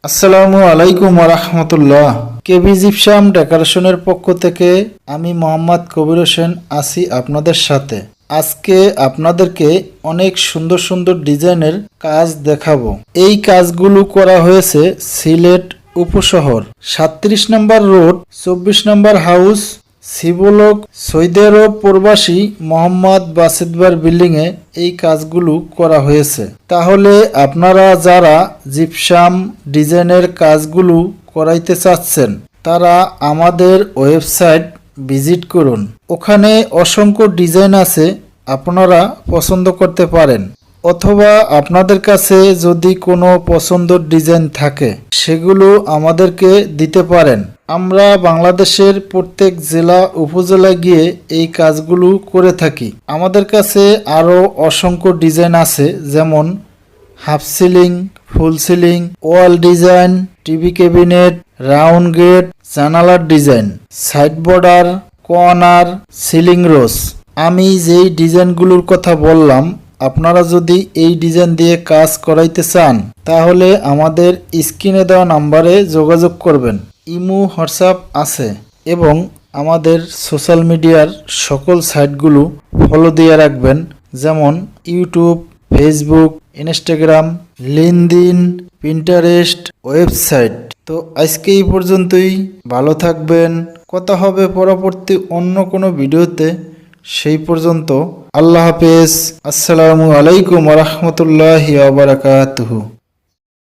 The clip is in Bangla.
আসসালামু আলাইকুম রাহমাতুল্লাহ। কেবি জিপসাম ডেকোরেশনের পক্ষ থেকে আমি মোহাম্মদ কবির হোসেন আছি আপনাদের সাথে। আজকে আপনাদেরকে অনেক সুন্দর সুন্দর ডিজাইনের কাজ দেখাবো। এই কাজগুলো করা হয়েছে সিলেট উপশহর 37 নম্বর রোড 24 নম্বর হাউস শিবলোক সৌদি আরব প্রবাসী মোহাম্মদ বাসিদবার বিল্ডিং এ এই কাজগুলো করা হয়েছে। তাহলে আপনারা যারা জিপসাম ডিজাইনের কাজগুলো করাইতে চাচ্ছেন তারা আমাদের ওয়েবসাইট ভিজিট করুন। ওখানে অসংখ্য ডিজাইন আছে, আপনারা পছন্দ করতে পারেন, অথবা আপনাদের কাছে যদি কোনো পছন্দের ডিজাইন থাকে সেগুলো আমাদেরকে দিতে পারেন। আমরা বাংলাদেশের প্রত্যেক জেলা উপজেলায় গিয়ে এই কাজগুলো করে থাকি। আমাদের কাছে আরও অসংখ্য ডিজাইন আছে, যেমন half ceiling, full ceiling, wall design, TV cabinet, round gate, জানালার design, side border, corner, ceiling rose. আমি যেই ডিজাইনগুলোর কথা বললাম, আপনারা যদি এই ডিজাইন দিয়ে কাজ করাইতে চান তাহলে আমাদের স্ক্রিনে দেওয়া নাম্বারে যোগাযোগ করবেন। ইমো, হোয়াটসঅ্যাপ আছে এবং আমাদের সোশ্যাল মিডিয়ার সকল সাইটগুলো ফলো দিয়ে রাখবেন, যেমন YouTube, Facebook, Instagram, LinkedIn, Pinterest, website. তো আজকে এই পর্যন্তই। ভালো থাকবেন। কথা হবে পরবর্তী অন্য কোনো ভিডিওতে। সেই পর্যন্ত আল্লাহ হাফেজ। আসসালামু আলাইকুম ওয়া রাহমাতুল্লাহি ওয়া বারাকাতুহু।